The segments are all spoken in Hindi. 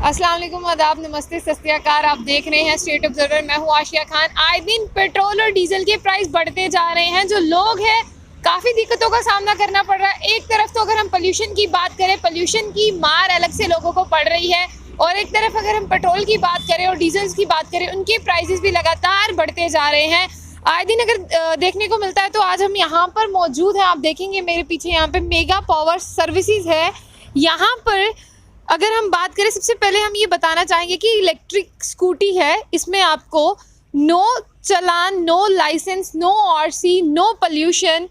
अस्सलाम वालेकुम, आदाब, नमस्ते, सत श्री अकाल। आप देख रहे हैं स्टेट ऑब्जर्वर। मैं हूँ आशिया खान। आए दिन पेट्रोल और डीजल के प्राइस बढ़ते जा रहे हैं। जो लोग हैं काफ़ी दिक्कतों का सामना करना पड़ रहा है। एक तरफ तो अगर हम पोल्यूशन की बात करें, पोल्यूशन की मार अलग से लोगों को पड़ रही है, और एक तरफ अगर हम पेट्रोल की बात करें और डीजल की बात करें, उनके प्राइसेस भी लगातार बढ़ते जा रहे हैं। आए दिन अगर देखने को मिलता है तो आज हम यहाँ पर मौजूद हैं। आप देखेंगे मेरे पीछे यहाँ पे मेगा पावर सर्विसेज है। यहाँ पर अगर हम बात करें, सबसे पहले हम ये बताना चाहेंगे कि इलेक्ट्रिक स्कूटी है, इसमें आपको नो चालान, no licence, no RC, no pollution,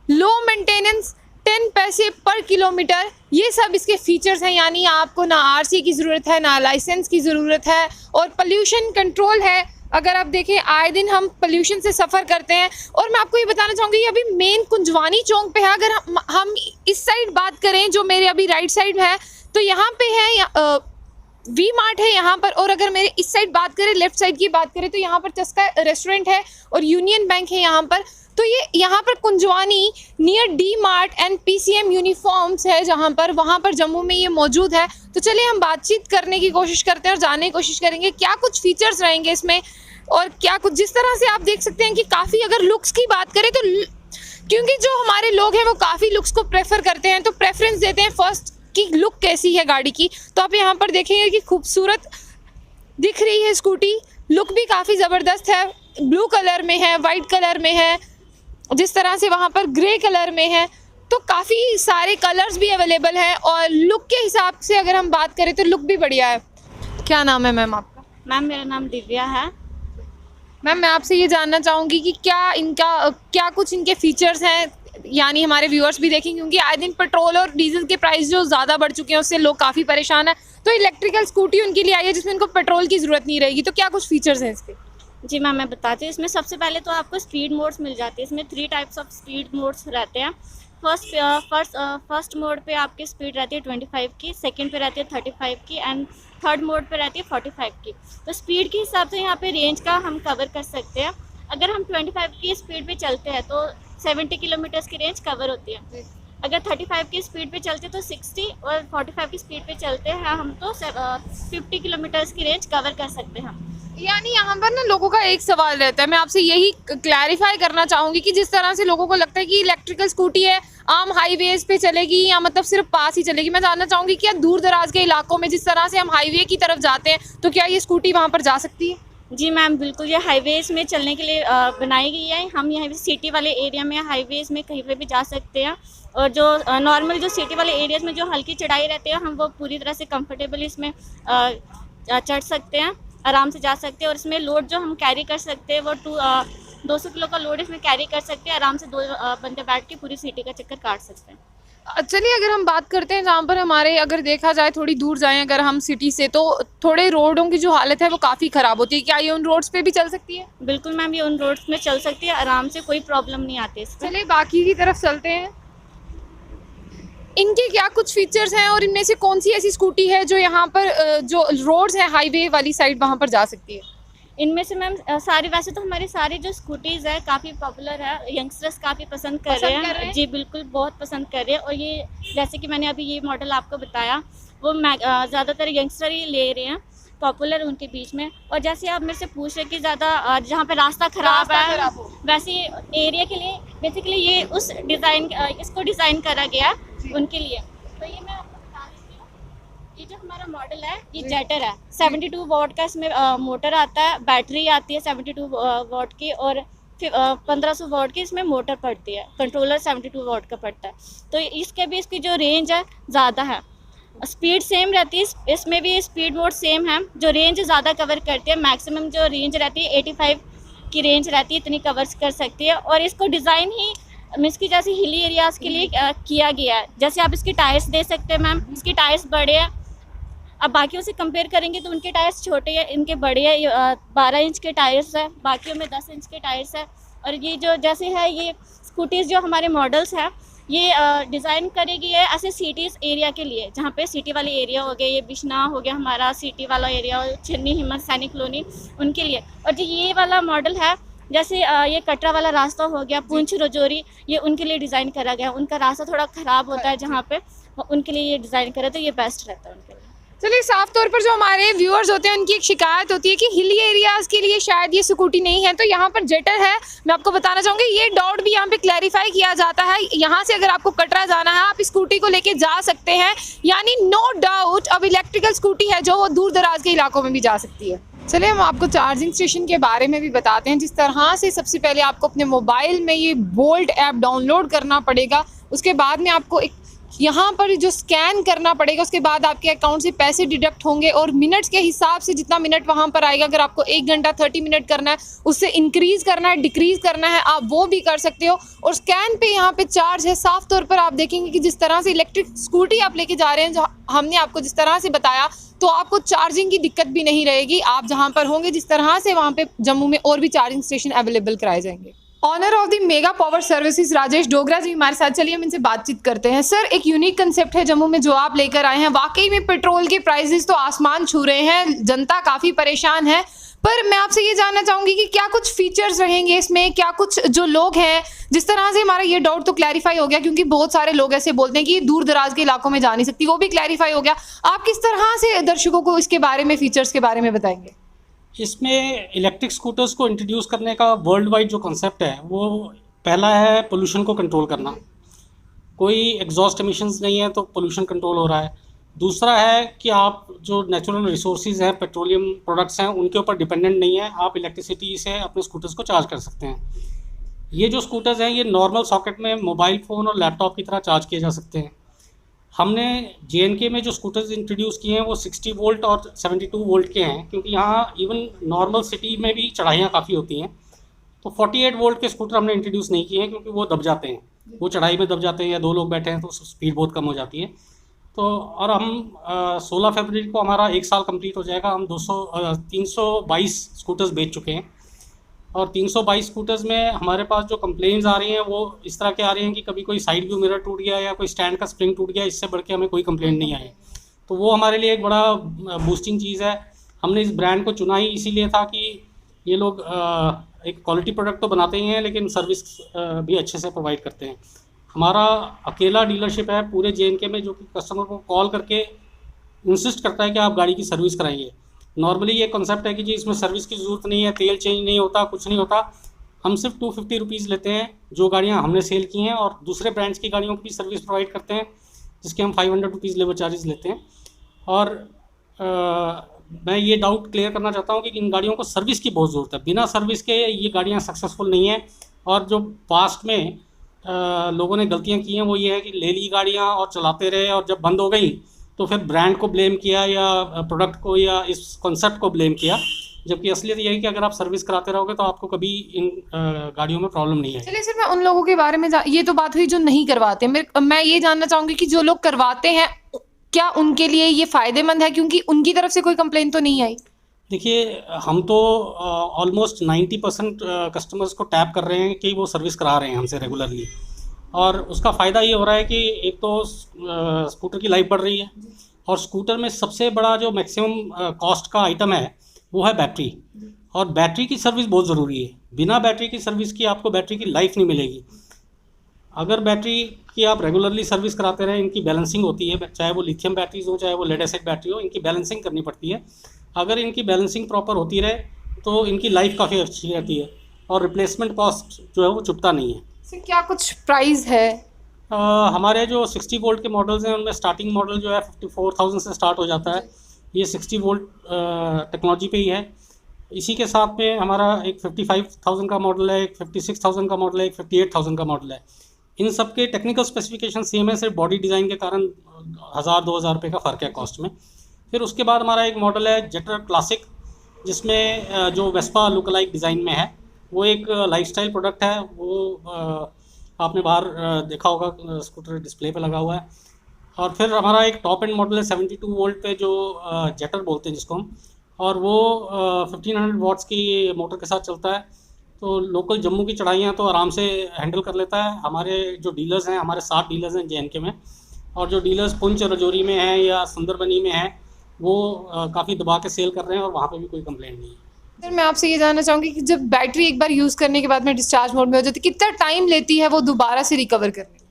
low maintenance, 10 पैसे पर किलोमीटर, ये सब इसके फीचर्स हैं। यानी आपको ना आरसी की ज़रूरत है, ना लाइसेंस की ज़रूरत है, और पोल्यूशन कंट्रोल है। अगर आप देखें, आए दिन हम पोल्यूशन से सफ़र करते हैं। और मैं आपको ये बताना चाहूँगी, ये अभी मेन कुंजवानी चौक पे है। अगर हम इस साइड बात करें, जो मेरे अभी राइट साइड है, तो यहाँ पे है वी मार्ट है यहाँ पर। और अगर मेरे इस साइड बात करें, लेफ्ट साइड की बात करें, तो यहाँ पर चस्का रेस्टोरेंट है और यूनियन बैंक है यहाँ पर। तो ये यहाँ पर Kunjwani near D mart and PCM uniforms है जहाँ पर, वहाँ पर जम्मू में ये मौजूद है। तो चलिए हम बातचीत करने की कोशिश करते हैं और जानने की कोशिश करेंगे क्या कुछ फीचर्स रहेंगे इसमें, और क्या कुछ जिस तरह से आप देख सकते हैं कि काफ़ी, अगर लुक्स की बात करें तो क्योंकि जो हमारे लोग हैं वो काफ़ी लुक्स को प्रेफर करते हैं, तो प्रेफरेंस देते हैं फर्स्ट की लुक कैसी है गाड़ी की। तो आप यहाँ पर देखेंगे कि खूबसूरत दिख रही है स्कूटी, लुक भी काफ़ी ज़बरदस्त है। ब्लू कलर में है, वाइट कलर में है, जिस तरह से वहाँ पर ग्रे कलर में है, तो काफ़ी सारे कलर्स भी अवेलेबल हैं। और लुक के हिसाब से अगर हम बात करें तो लुक भी बढ़िया है। क्या नाम है मैम आपका? मैम मेरा नाम दिव्या है। मैम मैं आपसे ये जानना चाहूँगी कि क्या कुछ इनके फीचर्स हैं, यानी हमारे व्यूअर्स भी देखें, क्योंकि आए दिन पेट्रोल और डीजल के प्राइस जो ज़्यादा बढ़ चुके हैं उससे लोग काफ़ी परेशान हैं। तो इलेक्ट्रिकल स्कूटी उनके लिए आई है जिसमें उनको पेट्रोल की ज़रूरत नहीं रहेगी। तो क्या कुछ फीचर्स हैं इसके? जी मैम मैं बताती हूँ। इसमें सबसे पहले तो आपको स्पीड मोड्स मिल जाती है। इसमें 3 टाइप्स ऑफ स्पीड मोड्स रहते हैं। फर्स्ट मोड पे आपकी स्पीड रहती है 25 की, सेकंड पे रहती है 35 की, एंड थर्ड मोड पे रहती है 45 की। तो स्पीड के हिसाब से यहाँ पे रेंज का हम कवर कर सकते हैं। अगर हम 25 की स्पीड पे चलते हैं तो 70 किलोमीटर्स की रेंज कवर होती है। अगर 35 की स्पीड पे चलते तो 60, और 45 की स्पीड पे चलते हैं हम तो 50 किलोमीटर्स की रेंज कवर कर सकते हैं हम। यानी यहाँ पर ना लोगों का एक सवाल रहता है, मैं आपसे यही क्लैरिफाई करना चाहूँगी कि जिस तरह से लोगों को लगता है कि इलेक्ट्रिकल स्कूटी है, आम हाईवेज पे चलेगी या मतलब सिर्फ पास ही चलेगी। मैं जानना चाहूँगी क्या दूर दराज के इलाकों में जिस तरह से हम हाईवे की तरफ जाते हैं, तो क्या ये स्कूटी वहाँ पर जा सकती है? जी मैम बिल्कुल, ये हाईवेज़ में चलने के लिए बनाई गई है। हम यहाँ पे सिटी वाले एरिया में, हाईवेज़ में कहीं पे भी जा सकते हैं। और जो नॉर्मल जो सिटी वाले एरियाज़ में जो हल्की चढ़ाई रहती है, हम वो पूरी तरह से कंफर्टेबल इसमें चढ़ सकते हैं, आराम से जा सकते हैं। और इसमें लोड जो हम कैरी कर सकते हैं वो 200 किलो का लोड इसमें कैरी कर सकते हैं। आराम से 2 बंदे बैठ के पूरी सिटी का चक्कर काट सकते हैं। चलिए अगर हम बात करते हैं जहाँ पर हमारे, अगर देखा जाए थोड़ी दूर जाएं अगर हम सिटी से, तो थोड़े रोडों की जो हालत है वो काफ़ी ख़राब होती है। क्या ये उन रोड्स पे भी चल सकती है? बिल्कुल मैम, ये उन रोड्स में चल सकती है आराम से, कोई प्रॉब्लम नहीं आती इसमें। चलिए बाकी की तरफ चलते हैं। इनके क्या कुछ फीचर्स हैं और इनमें से कौन सी ऐसी स्कूटी है जो यहाँ पर जो रोड्स हैं हाईवे वाली साइड वहाँ पर जा सकती है? इनमें से मैम सारी, वैसे तो हमारी सारी जो स्कूटीज़ है काफ़ी पॉपुलर है, यंगस्टर्स काफ़ी पसंद कर रहे हैं। जी बिल्कुल, बहुत पसंद कर रहे हैं। और ये जैसे कि मैंने अभी ये मॉडल आपको बताया, वो ज़्यादातर यंगस्टर ही ले रहे हैं, पॉपुलर उनके बीच में। और जैसे आप मेरे से पूछ रहे कि ज़्यादा जहाँ पे रास्ता ख़राब है, वैसे एरिया के लिए बेसिकली ये उस डिज़ाइन, इसको डिज़ाइन करा गया उनके लिए। तो ये मैं आपको बता देती हूँ, ये जो हमारा मॉडल है ये जेटर है। 72 वॉट का इसमें मोटर आता है, बैटरी आती है 72 वॉट की, और 1500 वॉट की इसमें मोटर पड़ती है। कंट्रोलर 72 वॉट का पड़ता है। तो इसके भी इसकी जो रेंज है ज़्यादा है, स्पीड सेम रहती है। इसमें भी स्पीड मोड सेम है, जो रेंज ज़्यादा कवर करती है। मैक्सिमम जो रेंज रहती है 85 की रेंज रहती है, इतनी कवर कर सकती है। और इसको डिज़ाइन ही मीन्स की जैसे हिली एरियाज़ के लिए किया गया है। जैसे आप इसके टायर्स दे सकते हैं मैम, इसके टायर्स बड़े हैं। अब बाकियों से कंपेयर करेंगे तो उनके टायर्स छोटे हैं, इनके बड़े हैं। 12 इंच के टायर्स हैं, बाकियों में 10 इंच के टायर्स हैं। और ये जो जैसे है, ये स्कूटीज़ जो हमारे मॉडल्स हैं, ये डिज़ाइन करेगी है ऐसे सिटीज़ एरिया के लिए, जहाँ पे सिटी वाले एरिया हो गए, ये बिश्ना हो गया हमारा सिटी वाला एरिया, छिन्नी, हिम्मत, सैनिक कॉलोनी, उनके लिए। और जो ये वाला मॉडल है, जैसे ये कटरा वाला रास्ता हो गया, पुंछ रजौरी, ये उनके लिए डिज़ाइन करा गया। उनका रास्ता थोड़ा ख़राब होता है जहाँ पे, उनके लिए ये डिज़ाइन करा, तो ये बेस्ट रहता है उनके लिए। चलिए, साफ तौर पर जो हमारे व्यूअर्स होते हैं उनकी एक शिकायत होती है कि हिली एरियाज़ के लिए शायद ये स्कूटी नहीं है, तो यहाँ पर जेटर है। मैं आपको बताना चाहूँगी ये डाउट भी यहाँ पे क्लैरिफाई किया जाता है। यहाँ से अगर आपको कटरा जाना है आप स्कूटी को लेके जा सकते हैं, यानी नो डाउट अब इलेक्ट्रिकल स्कूटी है जो वो दूर दराज के इलाकों में भी जा सकती है। चलिए, हम आपको चार्जिंग स्टेशन के बारे में भी बताते हैं। जिस तरह से सबसे पहले आपको अपने मोबाइल में ये बोल्ट ऐप डाउनलोड करना पड़ेगा, उसके बाद में आपको एक यहाँ पर जो स्कैन करना पड़ेगा, उसके बाद आपके अकाउंट से पैसे डिडक्ट होंगे और मिनट्स के हिसाब से जितना मिनट वहाँ पर आएगा, अगर आपको 1 घंटा 30 मिनट करना है, उससे इंक्रीज़ करना है, डिक्रीज़ करना है, आप वो भी कर सकते हो। और स्कैन पे यहाँ पे चार्ज है। साफ तौर पर आप देखेंगे कि जिस तरह से इलेक्ट्रिक स्कूटी आप लेके जा रहे हैं, जो हमने आपको जिस तरह से बताया, तो आपको चार्जिंग की दिक्कत भी नहीं रहेगी। आप जहाँ पर होंगे जिस तरह से वहाँ पे जम्मू में और भी चार्जिंग स्टेशन अवेलेबल कराए जाएंगे। Owner of the mega power services Rajesh Dogra ji हमारे साथ, चलिए हम इनसे बातचीत करते हैं। सर, एक यूनिक कंसेप्ट है जम्मू में जो आप लेकर आए हैं। वाकई में पेट्रोल के प्राइसेस तो आसमान छू रहे हैं, जनता काफ़ी परेशान है। पर मैं आपसे ये जानना चाहूँगी कि क्या कुछ फीचर्स रहेंगे इसमें, क्या कुछ जो लोग हैं, जिस तरह से हमारा ये डाउट तो क्लैरिफाई हो गया, क्योंकि बहुत सारे लोग ऐसे बोलते हैं कि दूर दराज के इलाकों में जा नहीं सकती, वो भी क्लैरिफाई हो गया। आप किस तरह से दर्शकों को इसके बारे में, फीचर्स के बारे में बताएंगे? इसमें इलेक्ट्रिक स्कूटर्स को इंट्रोड्यूस करने का वर्ल्ड वाइड जो कॉन्सेप्ट है, वो पहला है पोल्यूशन को कंट्रोल करना। कोई एग्जॉस्ट एमिशंस नहीं है तो पोल्यूशन कंट्रोल हो रहा है। दूसरा है कि आप जो नेचुरल रिसोर्सेज हैं, पेट्रोलियम प्रोडक्ट्स हैं, उनके ऊपर डिपेंडेंट नहीं है, आप इलेक्ट्रिसिटी से अपने स्कूटर्स को चार्ज कर सकते हैं। ये जो स्कूटर्स हैं ये नॉर्मल सॉकेट में मोबाइल फ़ोन और लैपटॉप की तरह चार्ज किए जा सकते हैं। हमने JNK में जो स्कूटर्स इंट्रोड्यूस किए हैं वो 60 वोल्ट और 72 वोल्ट के हैं, क्योंकि यहाँ इवन नॉर्मल सिटी में भी चढ़ाइयाँ काफ़ी होती हैं। तो 48 वोल्ट के स्कूटर हमने इंट्रोड्यूस नहीं किए हैं, क्योंकि वो दब जाते हैं, वो चढ़ाई में दब जाते हैं, या 2 लोग बैठे हैं तो स्पीड बहुत कम हो जाती है। तो और हम 16 फरवरी को हमारा 1 साल कंप्लीट हो जाएगा। हम 322 स्कूटर्स बेच चुके हैं, और 322 स्कूटर्स में हमारे पास जो कंप्लेंट्स आ रही हैं वो इस तरह के आ रही हैं कि कभी कोई साइड व्यू मिरर टूट गया या कोई स्टैंड का स्प्रिंग टूट गया, इससे बढ़ के हमें कोई कंप्लेंट नहीं आई। तो वो हमारे लिए एक बड़ा बूस्टिंग चीज़ है। हमने इस ब्रांड को चुना ही इसीलिए था कि ये लोग एक क्वालिटी प्रोडक्ट तो बनाते ही हैं, लेकिन सर्विस भी अच्छे से प्रोवाइड करते हैं। हमारा अकेला डीलरशिप है पूरे JNK में, जो कि कस्टमर को कॉल करके इंसिस्ट करता है कि आप गाड़ी की सर्विस कराइए। नॉर्मली ये कॉन्सेप्ट है कि जी इसमें सर्विस की ज़रूरत नहीं है, तेल चेंज नहीं होता, कुछ नहीं होता। हम सिर्फ 250 रुपीज़ लेते हैं जो गाड़ियाँ हमने सेल की हैं, और दूसरे ब्रांड्स की गाड़ियों की भी सर्विस प्रोवाइड करते हैं, जिसके हम 500 रुपीज़ लेबर चार्जेस लेते हैं। और मैं ये डाउट क्लियर करना चाहता हूँ कि इन गाड़ियों को सर्विस की बहुत ज़रूरत है। बिना सर्विस के ये गाड़ियाँ सक्सेसफुल नहीं हैं। और जो पास्ट में लोगों ने गलतियाँ की हैं वो ये है कि ले ली गाड़ियाँ और चलाते रहे, और जब बंद हो गई तो फिर ब्रांड को ब्लेम किया या प्रोडक्ट को या इस कॉन्सेप्ट को ब्लेम किया, जबकि असलियत ये है कि अगर आप सर्विस कराते रहोगे तो आपको कभी इन गाड़ियों में प्रॉब्लम नहीं आएगी। चलिए सर, मैं उन लोगों के बारे में ये तो बात हुई जो नहीं करवाते। मैं ये जानना चाहूँगी कि जो लोग करवाते हैं, क्या उनके लिए ये फ़ायदेमंद है, क्योंकि उनकी तरफ से कोई कंप्लेंट तो नहीं आई? देखिए, हम तो ऑलमोस्ट 90% कस्टमर्स को टैप कर रहे हैं कि वो सर्विस करा रहे हैं हमसे रेगुलरली, और उसका फ़ायदा ये हो रहा है कि एक तो स्कूटर की लाइफ बढ़ रही है, और स्कूटर में सबसे बड़ा जो मैक्सिमम कॉस्ट का आइटम है वो है बैटरी, और बैटरी की सर्विस बहुत ज़रूरी है। बिना बैटरी की सर्विस की आपको बैटरी की लाइफ नहीं मिलेगी। अगर बैटरी की आप रेगुलरली सर्विस कराते रहें, इनकी बैलेंसिंग होती है, चाहे वो लिथियम बैटरीज हो चाहे वो लेड एसिड बैटरी हो, इनकी बैलेंसिंग करनी पड़ती है। अगर इनकी बैलेंसिंग प्रॉपर होती रहे तो इनकी लाइफ काफ़ी अच्छी रहती है, और रिप्लेसमेंट कॉस्ट जो है वो चुभता नहीं है। सर, क्या कुछ प्राइस है? हमारे जो 60 वोल्ट के मॉडल्स हैं उनमें स्टार्टिंग मॉडल जो है 54,000 से स्टार्ट हो जाता है। ये 60 वोल्ट टेक्नोलॉजी पे ही है। इसी के साथ में हमारा एक 55,000 का मॉडल है, एक 56,000 का मॉडल है, एक 58,000 का मॉडल है। इन सब के टेक्निकल स्पेसिफिकेशन सेम है, सिर्फ बॉडी डिज़ाइन के कारण 1,000-2,000 रुपये का फ़र्क है कॉस्ट में। फिर उसके बाद हमारा एक मॉडल है जेटर क्लासिक, जिसमें जो वेस्पा लुक लाइक डिज़ाइन में है। वो एक लाइफस्टाइल प्रोडक्ट है। वो आपने बाहर देखा होगा, स्कूटर डिस्प्ले पे लगा हुआ है। और फिर हमारा एक टॉप एंड मॉडल है 72 वोल्ट पे, जो जेटर बोलते हैं जिसको हम, और वो 1500 वॉट्स की मोटर के साथ चलता है। तो लोकल जम्मू की चढ़ाइयाँ तो आराम से हैंडल कर लेता है। हमारे जो डीलर्स हैं, हमारे 7 डीलर्स हैं JNK में, और जो डीलर्स पुंछ रजौरी में हैं या सुंदरबनी में हैं, वो काफ़ी दबा के सेल कर रहे हैं, और वहाँ पे भी कोई कंप्लेंट नहीं है। सर, मैं आपसे ये जानना चाहूँगी कि जब बैटरी एक बार यूज़ करने के बाद में डिस्चार्ज मोड में हो जाती है, कितना टाइम लेती है वो दोबारा से रिकवर करने में?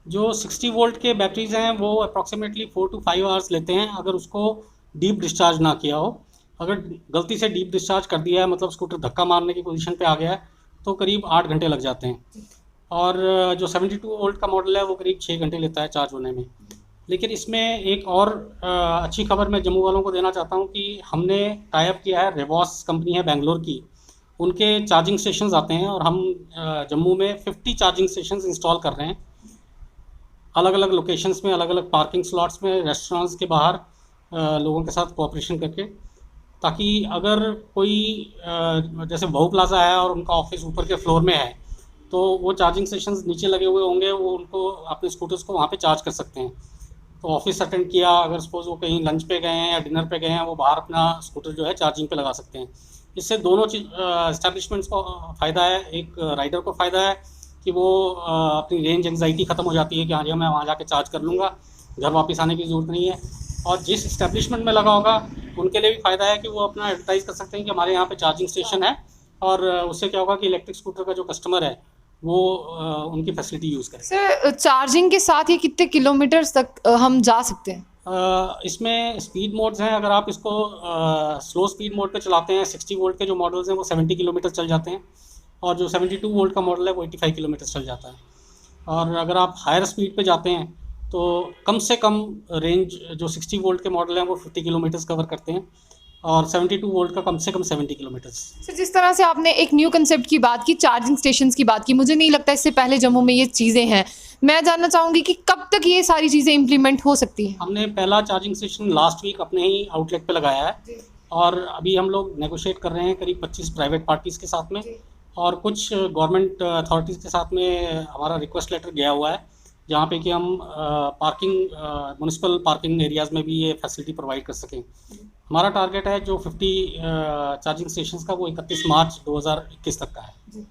जो 60 वोल्ट के बैटरीज़ हैं वो अप्रॉक्सीमेटली 4 to 5 आवर्स लेते हैं। अगर उसको डीप डिस्चार्ज ना किया हो। अगर गलती से डीप डिस्चार्ज कर दिया है, मतलब स्कूटर धक्का मारने की पोजीशन पे आ गया है, तो करीब 8 घंटे लग जाते हैं। और जो 72 वोल्ट का मॉडल है वो करीब 6 घंटे लेता है चार्ज होने में। लेकिन इसमें एक और अच्छी खबर मैं जम्मू वालों को देना चाहता हूँ कि हमने टाई अप किया है, रेवॉस कंपनी है बेंगलोर की, उनके चार्जिंग स्टेशंस आते हैं और हम जम्मू में 50 चार्जिंग स्टेशंस इंस्टॉल कर रहे हैं, अलग अलग लोकेशंस में, अलग अलग पार्किंग स्लॉट्स में, रेस्टोरेंट्स के बाहर लोगों के साथ कोऑपरेशन करके, ताकि अगर कोई जैसे बहु प्लाजा है और उनका ऑफिस ऊपर के फ्लोर में है, तो वो चार्जिंग स्टेशंस नीचे लगे हुए होंगे, वो उनको अपने स्कूटर्स को वहाँ पे चार्ज कर सकते हैं। तो ऑफिस अटेंड किया, अगर सपोज़ वो कहीं लंच पे गए हैं या डिनर पे गए हैं, वो बाहर अपना स्कूटर जो है चार्जिंग पे लगा सकते हैं। इससे दोनों चीज़ इस्टेब्लिशमेंट्स को फ़ायदा है, एक राइडर को फ़ायदा है कि वो अपनी रेंज एंग्जाइटी ख़त्म हो जाती है कि हाँ जी मैं वहाँ जाके चार्ज कर लूँगा, घर वापस आने की ज़रूरत नहीं है। और जिस इस्टेब्लिशमेंट में लगा होगा उनके लिए भी फ़ायदा है कि वो अपना एडवर्टाइज़ कर सकते हैं कि हमारे यहाँ पे चार्जिंग स्टेशन है, और उससे क्या होगा कि इलेक्ट्रिक स्कूटर का जो कस्टमर है वो उनकी फैसिलिटी यूज़ करें। सर चार्जिंग के साथ ये कितने किलोमीटर्स तक हम जा सकते हैं? इसमें स्पीड मोड्स हैं। अगर आप इसको स्लो स्पीड मोड पे चलाते हैं, 60 वोल्ट के जो मॉडल्स हैं वो 70 किलोमीटर चल जाते हैं, और जो 72 वोल्ट का मॉडल है वो 85 किलोमीटर चल जाता है। और अगर आप हायर स्पीड पे जाते हैं तो कम से कम रेंज जो 60 वोल्ट के मॉडल हैं वो 50 किलोमीटर्स कवर करते हैं, और 72 वोल्ट का कम से कम 70 किलोमीटर्स। सर जिस तरह से आपने एक न्यू कंसेप्ट की बात की, चार्जिंग स्टेशंस की बात की, मुझे नहीं लगता इससे पहले जम्मू में ये चीज़ें हैं। मैं जानना चाहूँगी कि कब तक ये सारी चीज़ें इम्प्लीमेंट हो सकती हैं? हमने पहला चार्जिंग स्टेशन लास्ट वीक अपने ही आउटलेट पे लगाया है, और अभी हम लोग नेगोशिएट कर रहे हैं करीब 25 प्राइवेट पार्टीज़ के साथ में, और कुछ गवर्नमेंट अथॉरिटीज़ के साथ में हमारा रिक्वेस्ट लेटर गया हुआ है, जहाँ पे कि हम पार्किंग म्युनिसिपल पार्किंग एरियाज़ में भी ये फैसिलिटी प्रोवाइड कर सकें। हमारा टारगेट है जो 50 चार्जिंग स्टेशंस का, वो 31 मार्च 2021 तक का है।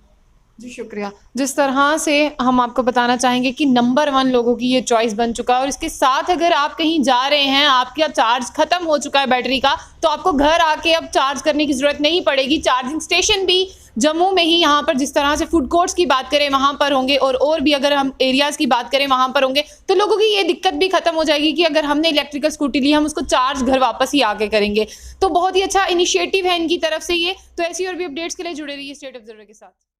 जी शुक्रिया। जिस तरह से हम आपको बताना चाहेंगे कि नंबर 1 लोगों की ये चॉइस बन चुका है, और इसके साथ अगर आप कहीं जा रहे हैं, आपका चार्ज ख़त्म हो चुका है बैटरी का, तो आपको घर आके अब चार्ज करने की ज़रूरत नहीं पड़ेगी। चार्जिंग स्टेशन भी जम्मू में ही, यहाँ पर जिस तरह से फूड कोर्ट्स की बात करें वहाँ पर होंगे, और भी अगर हम एरियाज़ की बात करें वहाँ पर होंगे, तो लोगों की ये दिक्कत भी खत्म हो जाएगी कि अगर हमने इलेक्ट्रिकल स्कूटी ली, हम उसको चार्ज घर वापस ही आके करेंगे। तो बहुत ही अच्छा इनिशिएटिव है इनकी तरफ से ये। तो ऐसी और भी अपडेट्स के लिए जुड़े रहिए स्टेट ऑब्जर्वर के साथ।